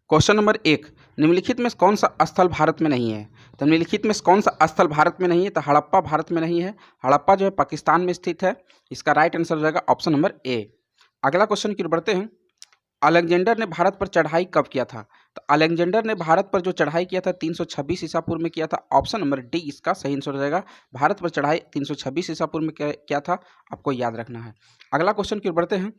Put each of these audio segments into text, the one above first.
Question number 1, निम्नलिखित में कौन सा स्थल भारत में नहीं है? तो निम्नलिखित में कौन सा स्थल भारत में नहीं है? तो हड़प्पा भारत में नहीं है। हड़प्पा जो है पाकिस्तान में स्थित है। इसका राइट आंसर हो जाएगा ऑप्शन नंबर ए। अगला क्वेश्चन की ओर बढ़ते हैं। अलेक्जेंडर ने भारत पर चढ़ाई कब किया था? तो अलेक्जेंडर ने भारत पर जो चढ़ाई किया था 326 ईसा पूर्व में किया था। ऑप्शन नंबर डी इसका सही आंसर हो जाएगा। भारत पर चढ़ाई 326 ईसा पूर्व में किया था, आपको याद रखना है। अगला क्वेश्चन की ओर बढ़ते हैं।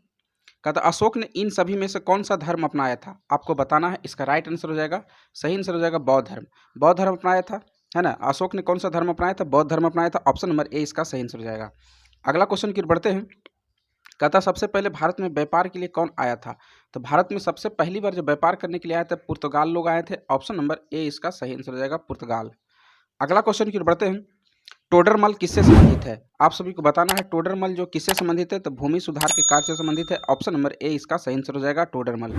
कहता अशोक ने इन सभी में से कौन सा धर्म अपनाया था? आपको बताना है। इसका राइट आंसर हो जाएगा, सही आंसर हो जाएगा बौद्ध धर्म। बौद्ध धर्म अपनाया था, है ना। अशोक ने कौन सा धर्म अपनाया था? बौद्ध धर्म अपनाया था। ऑप्शन नंबर ए इसका सही आंसर हो जाएगा। अगला क्वेश्चन की ओर बढ़ते हैं। कहता सबसे पहले भारत में व्यापार के लिए कौन आया था? तो भारत में सबसे पहली बार जो व्यापार करने के लिए आए थे पुर्तगाल लोग आए थे। ऑप्शन नंबर ए इसका सही आंसर हो जाएगा, पुर्तगाल। अगला क्वेश्चन की ओर बढ़ते हैं। टोडरमल किससे संबंधित है? आप सभी को बताना है टोडरमल जो किससे संबंधित है? तो भूमि सुधार के कार्य से संबंधित है। ऑप्शन नंबर ए इसका सही आंसर हो जाएगा, टोडरमल।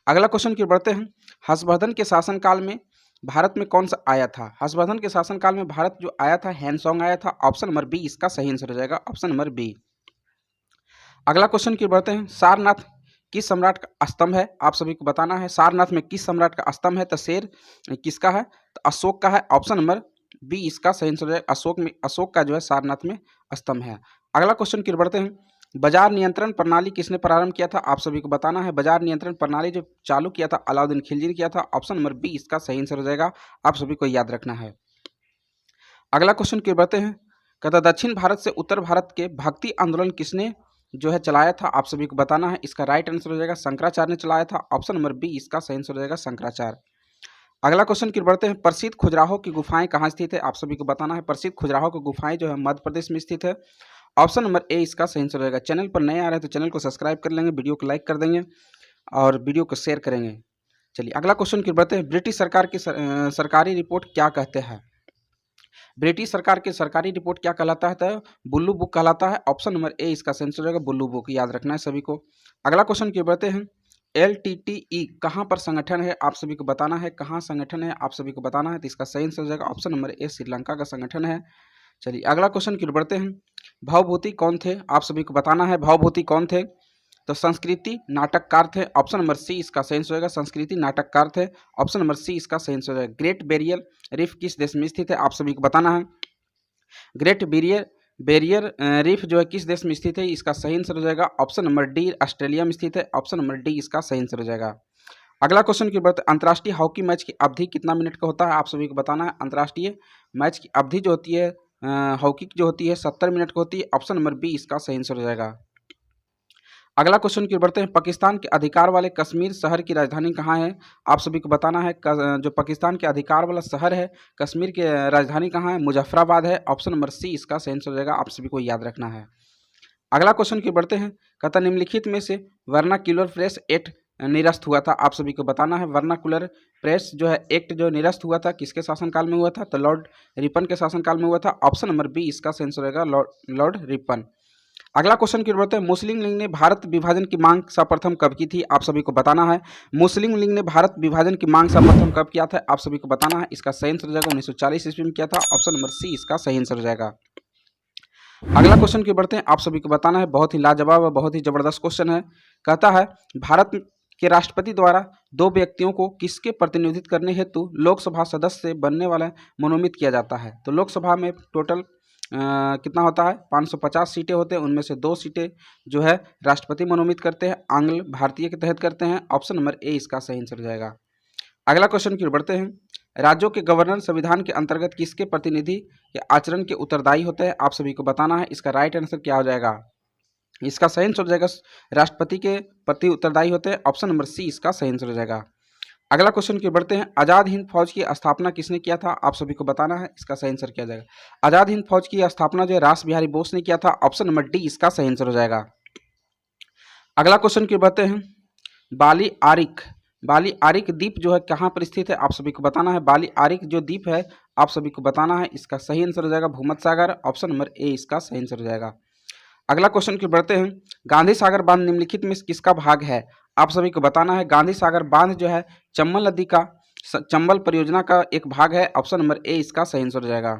अगला क्वेश्चन की ओर बढ़ते हैं। हर्षवर्धन के शासनकाल में भारत में कौन सा आया था? हर्षवर्धन के शासनकाल में भारत जो आया था हैंसोंग आया था। ऑप्शन नंबर बी इसका सही आंसर हो जाएगा, ऑप्शन नंबर बी। अगला क्वेश्चन की ओर बढ़ते हैं। सारनाथ किस सम्राट का स्तंभ है? आप सभी को बताना है सारनाथ में किस सम्राट का स्तंभ है? तो शेर किसका है? तो अशोक का है। ऑप्शन नंबर बी इसका सही आंसर है। अशोक का जो है सारनाथ में स्तंभ है। अगला क्वेश्चन की ओर बढ़ते हैं। बाजार नियंत्रण प्रणाली किसने प्रारंभ किया था? आप सभी को बताना है बाजार नियंत्रण प्रणाली जो चालू किया था अलाउद्दीन खिलजी ने किया था। ऑप्शन नंबर बी इसका सही आंसर हो जाएगा, आप सभी को याद रखना है। अगला क्वेश्चन की ओर बढ़ते हैं। कहता दक्षिण भारत से उत्तर भारत के भक्ति आंदोलन किसने जो है चलाया था? आप सभी को बताना है। इसका राइट आंसर हो जाएगा शंकराचार्य ने चलाया था। ऑप्शन नंबर बी इसका सही आंसर हो जाएगा, शंकराचार्य। अगला क्वेश्चन की ओर बढ़ते हैं। प्रसिद्ध खजुराहो की गुफाएं कहाँ स्थित है? आप सभी को बताना है। प्रसिद्ध खजुराहो की गुफाएं जो है मध्य प्रदेश में स्थित है। ऑप्शन नंबर ए इसका सही आंसर रहेगा। चैनल पर नए आ रहे हैं तो चैनल को सब्सक्राइब कर लेंगे, वीडियो को लाइक कर देंगे और वीडियो को शेयर करेंगे। चलिए अगला क्वेश्चन की ओर बढ़ते हैं। ब्रिटिश सरकार की सरकारी रिपोर्ट क्या कहते हैं? ब्रिटिश सरकार की सरकारी रिपोर्ट क्या कहलाता है? तो बुल्लू बुक कहलाता है। ऑप्शन नंबर ए इसका सही आंसर रहेगा, बुल्लू बुक। याद रखना है सभी को। अगला क्वेश्चन की ओर बढ़ते हैं। LTTE कहाँ पर संगठन है? आप सभी को बताना है कहाँ संगठन है, आप सभी को बताना है। तो इसका सही आंसर हो जाएगा ऑप्शन नंबर ए, श्रीलंका का संगठन है। चलिए अगला क्वेश्चन की ओर बढ़ते हैं। भवभूति कौन थे? आप सभी को बताना है भवभूति कौन थे? तो संस्कृति नाटककार थे। ऑप्शन नंबर सी इसका सही आंसर होगा, संस्कृति नाटककार थे। ऑप्शन नंबर सी इसका सही आंसर होगा। ग्रेट बैरियर रीफ किस देश में स्थित है? आप सभी को बताना है। ग्रेट बैरियर रीफ जो है किस देश में स्थित है? इसका सही आंसर हो जाएगा ऑप्शन नंबर डी, ऑस्ट्रेलिया में स्थित है। ऑप्शन नंबर डी इसका सही आंसर हो जाएगा। अगला क्वेश्चन की बात, अंतर्राष्ट्रीय हॉकी मैच की अवधि कितना मिनट का होता है? आप सभी को बताना है। अंतर्राष्ट्रीय मैच की अवधि जो होती है हॉकी की जो होती है 70 मिनट की होती है। ऑप्शन नंबर बी इसका सही आंसर हो जाएगा। अगला क्वेश्चन की ओर बढ़ते हैं। पाकिस्तान के अधिकार वाले कश्मीर शहर की राजधानी कहाँ है? आप सभी को बताना है। जो पाकिस्तान के अधिकार वाला शहर है कश्मीर की राजधानी कहाँ है? मुजफ्फराबाद है। ऑप्शन नंबर सी इसका सही आंसर हो जाएगा, आप सभी को याद रखना है। अगला क्वेश्चन की ओर बढ़ते हैं। कहता निम्नलिखित में से वर्नाक्यूलर प्रेस एक्ट निरस्त हुआ था। आप सभी को बताना है वर्नाकुलर प्रेस जो है एक्ट जो निरस्त हुआ था किसके शासनकाल में हुआ था? तो लॉर्ड रिपन के शासनकाल में हुआ था। ऑप्शन नंबर बी इसका सही आंसर रहेगा, लॉर्ड रिपन। अगला क्वेश्चन की ओर बढ़ते हैं। मुस्लिम लीग ने भारत विभाजन की मांग सर्वप्रथम कब की थी? आप सभी को बताना है। मुस्लिम लीग ने भारत विभाजन की मांग सर्वप्रथम कब किया था? आप सभी को बताना है। इसका सही आंसर हो जाएगा 1940 ईस्वी में किया था। ऑप्शन नंबर सी इसका सही आंसर हो जाएगा। अगला क्वेश्चन की बढ़ते हैं। आप सभी को बताना है। बहुत ही लाजवाब और बहुत ही जबरदस्त क्वेश्चन है। कहता है भारत के राष्ट्रपति द्वारा दो व्यक्तियों को किसके प्रतिनिधित्व करने हेतु लोकसभा सदस्य से बनने वाला मनोनीत किया जाता है? तो लोकसभा में टोटल कितना होता है? 550 सीटें होते हैं। उनमें से 2 सीटें जो है राष्ट्रपति मनोनीत करते हैं, आंग्ल भारतीय के तहत करते हैं। ऑप्शन नंबर ए इसका सही आंसर हो जाएगा। अगला क्वेश्चन की ओर बढ़ते हैं। राज्यों के गवर्नर संविधान के अंतर्गत किसके प्रतिनिधि के आचरण के उत्तरदायी होते हैं? आप सभी को बताना है। इसका राइट आंसर क्या हो जाएगा? इसका सही आंसर हो जाएगा राष्ट्रपति के प्रति उत्तरदायी होते हैं। ऑप्शन नंबर सी इसका सही आंसर हो जाएगा। अगला क्वेश्चन की बढ़ते हैं। आज़ाद हिंद फौज की स्थापना किसने किया था? आप सभी को बताना है। इसका सही आंसर क्या जाएगा? आज़ाद हिंद फौज की स्थापना जो है रास बिहारी बोस ने किया था। ऑप्शन नंबर डी इसका सही आंसर हो जाएगा। अगला क्वेश्चन की बढ़ते हैं। बाली आरिक द्वीप जो है कहाँ पर स्थित है? आप सभी को बताना है। बाली आरिक जो द्वीप है आप सभी को बताना है। इसका सही आंसर हो जाएगा भूमध्य सागर। ऑप्शन नंबर ए इसका सही आंसर हो जाएगा। अगला क्वेश्चन की बढ़ते हैं। गांधी सागर बांध निम्नलिखित में किसका भाग है? आप सभी को बताना है। गांधी सागर बांध जो है चंबल नदी का चंबल परियोजना का एक भाग है। ऑप्शन नंबर ए इसका सही आंसर हो जाएगा।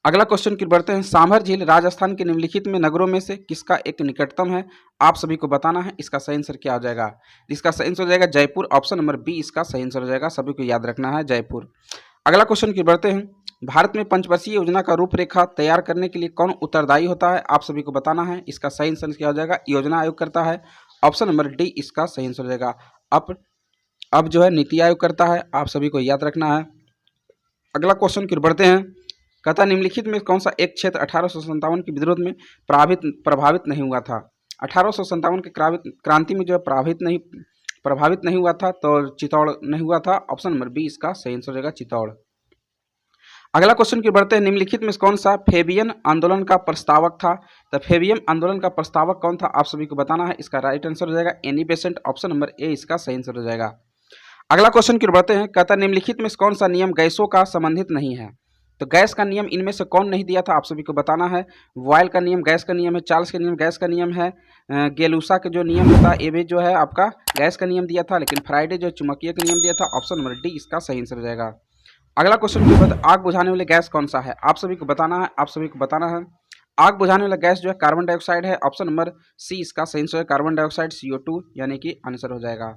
अगला क्वेश्चन की बढ़ते हैं। सांभर झील राजस्थान के निम्नलिखित में नगरों में से किसका एक निकटतम है? आप सभी को बताना है। इसका सही आंसर क्या हो जाएगा? इसका सही आंसर हो जाएगा जयपुर। ऑप्शन नंबर बी इसका सही आंसर हो जाएगा। सभी को याद रखना है जयपुर। अगला क्वेश्चन की बढ़ते हैं। भारत में पंचवर्षीय योजना का रूपरेखा तैयार करने के लिए कौन उत्तरदायी होता है? आप सभी को बताना है। इसका सही आंसर क्या हो जाएगा? योजना आयोग करता है। ऑप्शन नंबर डी इसका सही आंसर हो जाएगा। अब जो है नीति आयोग करता है। आप सभी को याद रखना है। अगला क्वेश्चन की बढ़ते हैं। कहता निम्नलिखित में कौन सा एक क्षेत्र 1857 के विद्रोह में प्रभावित नहीं हुआ था? 1857 के क्रांति में जो है प्रभावित नहीं हुआ था, तो चित्तौड़ नहीं हुआ था। ऑप्शन नंबर बी इसका सही आंसर हो जाएगा चित्तौड़। अगला क्वेश्चन की बढ़ते हैं। निम्नलिखित में कौन सा फेबियन आंदोलन का प्रस्तावक था? तो फेबियन आंदोलन का प्रस्तावक कौन था? आप सभी को बताना है। इसका राइट आंसर हो जाएगा Annie Besant. Option number A इसका सही आंसर हो जाएगा। अगला क्वेश्चन की बढ़ते हैं। कहता निम्नलिखित में कौन सा नियम गैसों का संबंधित नहीं है? तो गैस का नियम इनमें से कौन नहीं दिया था? आप सभी को बताना है। वॉयल का नियम गैस का नियम है, चार्ल्स का नियम गैस का नियम है, गेलूसा का जो नियम होता है ये भी जो है आपका गैस का नियम दिया था, लेकिन फ्राइडे जो चुंबकीय का नियम दिया था। ऑप्शन नंबर डी इसका सही आंसर हो जाएगा। अगला क्वेश्चन के बाद आग बुझाने वाले गैस कौन सा है? आप सभी को बताना है। आग बुझाने वाला गैस जो है कार्बन डाइऑक्साइड है। ऑप्शन नंबर सी इसका सही आंसर है कार्बन डाइऑक्साइड CO2 यानी कि आंसर हो जाएगा।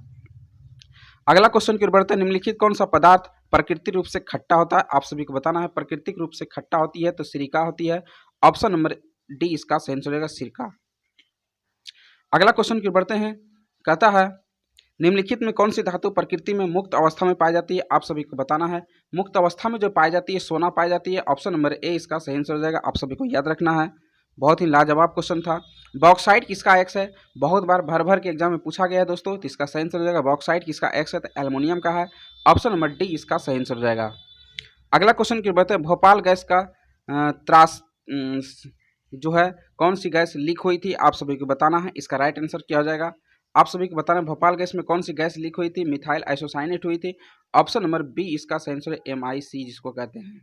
अगला क्वेश्चन की बढ़ते हैं। निम्नलिखित कौन सा पदार्थ प्राकृतिक रूप से खट्टा होता है? आप सभी को बताना है। प्राकृतिक रूप से खट्टा होती है तो सिरका होती है। ऑप्शन नंबर डी इसका सही आंसर हो जाएगा सिरका। अगला क्वेश्चन की बढ़ते हैं। कहता है निम्नलिखित में कौन सी धातु प्रकृति में मुक्त अवस्था में पाई जाती है? आप सभी को बताना है। मुक्त अवस्था में जो पाई जाती है सोना पाई जाती है। ऑप्शन नंबर ए इसका सही आंसर हो जाएगा। आप सभी को याद रखना है। बहुत ही लाजवाब क्वेश्चन था। बॉक्साइट किसका एक्स है? बहुत बार भर के एग्जाम में पूछा गया है दोस्तों, तो इसका सही आंसर हो जाएगा बॉक्साइट किसका एक्स है? तो एल्युमिनियम का है। ऑप्शन नंबर डी इसका सही आंसर हो जाएगा। अगला क्वेश्चन की बात है। भोपाल गैस का त्रास जो है कौन सी गैस लीक हुई थी? आप सभी को बताना है। इसका राइट आंसर क्या हो जाएगा? आप सभी को बताना है भोपाल गैस में कौन सी गैस लीक हुई थी? मिथाइल आइसोसाइनेट हुई थी। ऑप्शन नंबर बी इसका सही आंसर है MIC जिसको कहते हैं।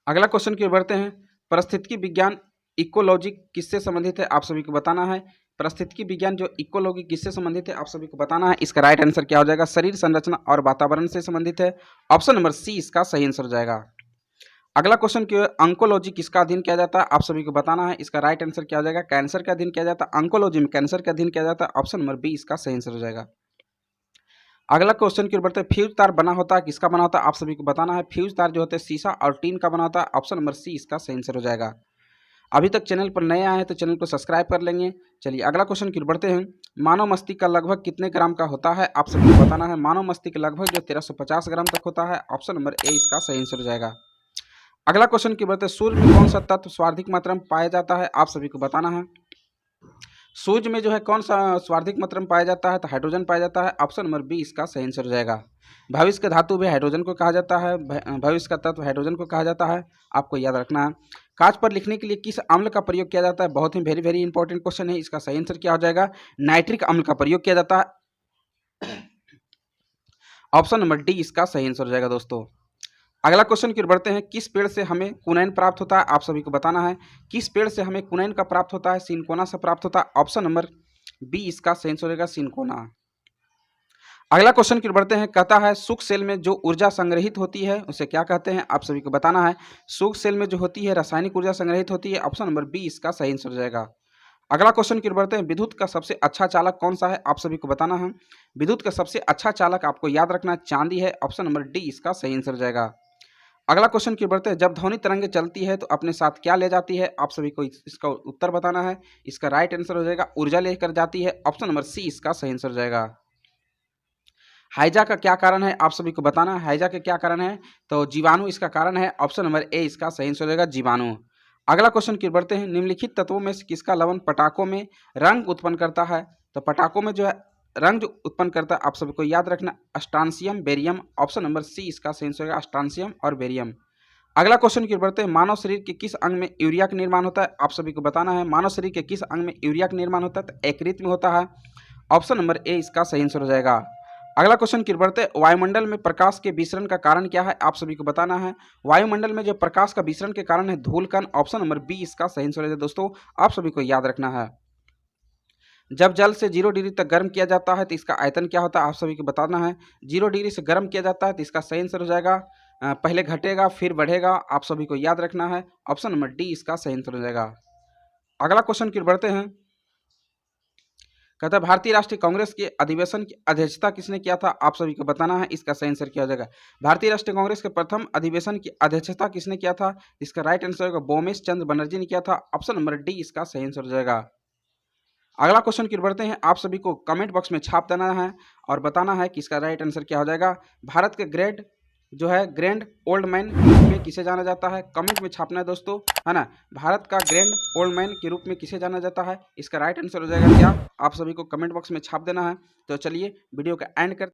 अगला क्वेश्चन की बढ़ते हैं। पारिस्थितिकी विज्ञान इकोलॉजी किससे संबंधित है? आप सभी को बताना है। पारिस्थितिकी विज्ञान जो इकोलॉजी किससे संबंधित है? आप सभी को बताना है। इसका राइट आंसर क्या हो जाएगा? शरीर संरचना और वातावरण से संबंधित है। ऑप्शन नंबर सी इसका सही आंसर हो जाएगा। अगला क्वेश्चन की अंकोलॉजी किसका अध्ययन किया जाता है? आप सभी को बताना है। इसका राइट आंसर क्या हो जाएगा? कैंसर का अध्ययन किया जाता है। अंकोलॉजी में कैंसर का अध्ययन किया जाता है। ऑप्शन नंबर बी इसका सही आंसर हो जाएगा। अगला क्वेश्चन की ओर बढ़ते हैं। फ्यूज तार बना होता है किसका बना होता है? आप सभी को बताना है। फ्यूज तार जो होते हैं शीशा और टीन का बना होता है। ऑप्शन नंबर सी इसका सही आंसर हो जाएगा। अभी तक चैनल पर नए आए हैं तो चैनल को सब्सक्राइब कर लेंगे। चलिए अगला क्वेश्चन की ओर बढ़ते हैं। मानव मस्तिष्क का लगभग कितने ग्राम का होता है? आप सभी को बताना है। मानव मस्तिष्क लगभग जो 1350 ग्राम तक होता है। ऑप्शन नंबर ए इसका सही आंसर हो जाएगा। अगला क्वेश्चन की बढ़ते हैं। सूर्य में कौन सा तत्व सर्वाधिक मात्रा में पाया जाता है? आप सभी को बताना है। सूर्य में जो है कौन सा सर्वाधिक मात्रा में पाया जाता है? तो हाइड्रोजन पाया जाता है। ऑप्शन नंबर बी इसका सही आंसर हो जाएगा। भविष्य का धातु भी हाइड्रोजन को कहा जाता है। भविष्य का तत्व हाइड्रोजन को कहा जाता है। आपको याद रखना है। कांच पर लिखने के लिए किस अम्ल का प्रयोग किया जाता है? बहुत ही वेरी इंपॉर्टेंट क्वेश्चन है। इसका सही आंसर क्या हो जाएगा? नाइट्रिक अम्ल का प्रयोग किया जाता है। ऑप्शन नंबर डी इसका सही आंसर हो जाएगा दोस्तों। अगला क्वेश्चन की ओर बढ़ते हैं। किस पेड़ से हमें कुनैन प्राप्त होता है? आप सभी को बताना है। किस पेड़ से हमें कुनैन का प्राप्त होता है? सिनकोना से प्राप्त होता है। ऑप्शन नंबर बी इसका सही आंसर हो जाएगा सिनकोना। अगला क्वेश्चन की ओर बढ़ते हैं। कहता है शुष्क सेल में जो ऊर्जा संग्रहित होती है उसे क्या कहते हैं? आप सभी को बताना है। शुष्क सेल में जो होती है रासायनिक ऊर्जा संग्रहित होती है। ऑप्शन नंबर बी इसका सही आंसर हो जाएगा। अगला क्वेश्चन की ओर बढ़ते हैं। विद्युत का सबसे अच्छा चालक कौन सा है? आप सभी को बताना है। विद्युत का सबसे अच्छा चालक आपको याद रखना है चांदी है। ऑप्शन नंबर डी इसका सही आंसर हो जाएगा। अगला क्वेश्चन की बढ़ते हैं। जब ध्वनि तरंगे चलती है तो अपने साथ क्या ले जाती है? आप सभी को इसका उत्तर बताना है। इसका राइट आंसर हो जाएगा ऊर्जा लेकर जाती है। ऑप्शन नंबर सी इसका सही आंसर हो जाएगा। हाइजा का क्या कारण है? आप सभी को बताना है। हाइजा का क्या कारण है? तो जीवाणु इसका कारण है। ऑप्शन नंबर ए इसका सही आंसर हो जाएगा जीवाणु। अगला क्वेश्चन की बढ़ते हैं। निम्नलिखित तत्वों में से किसका लवण पटाखों में रंग उत्पन्न करता है? तो पटाखों में जो है रंग जो उत्पन्न करता है आप सभी को याद रखना अस्टांसियम बेरियम। ऑप्शन नंबर सी इसका सही आंसर होगा अस्टांसियम और बेरियम। अगला क्वेश्चन की बढ़ते हैं। मानव शरीर के किस अंग में यूरिया का निर्माण होता है? आप सभी को बताना है। मानव शरीर के किस अंग में यूरिया का निर्माण होता है? तो यकृत में होता है। ऑप्शन नंबर ए इसका सही आंसर हो जाएगा। अगला क्वेश्चन की बढ़ते हैं। वायुमंडल में प्रकाश के विसरण का कारण क्या है? आप सभी को बताना है। वायुमंडल में जो प्रकाश का विसरण के कारण है धूल कण। ऑप्शन नंबर बी इसका सही आंसर है दोस्तों। आप सभी को याद रखना है। जब जल से 0 डिग्री तक गर्म किया जाता है तो इसका आयतन क्या होता है? आप सभी को बताना है। 0 डिग्री से गर्म किया जाता है तो इसका सही आंसर हो जाएगा पहले घटेगा फिर बढ़ेगा, आप सभी को याद रखना है। ऑप्शन नंबर डी इसका सही आंसर हो जाएगा। अगला क्वेश्चन की ओर बढ़ते हैं। कहता है भारतीय राष्ट्रीय कांग्रेस के अधिवेशन की अध्यक्षता किसने किया था? आप सभी को बताना है, इसका सही आंसर क्या हो जाएगा। भारतीय राष्ट्रीय कांग्रेस के प्रथम अधिवेशन की अध्यक्षता किसने किया था? इसका राइट आंसर होगा बोमेश चंद्र बनर्जी ने किया था। ऑप्शन नंबर डी इसका सही आंसर हो जाएगा। अगला क्वेश्चन की ओर बढ़ते हैं। आप सभी को कमेंट बॉक्स में छाप देना है और बताना है कि इसका राइट आंसर क्या हो जाएगा। भारत के ग्रैंड ओल्ड मैन के रूप में किसे जाना जाता है? कमेंट में छापना है दोस्तों, है ना। भारत का ग्रैंड ओल्ड मैन के रूप में किसे जाना जाता है? इसका राइट आंसर हो जाएगा क्या? आप सभी को कमेंट बॉक्स में छाप देना है। तो चलिए वीडियो का एंड कर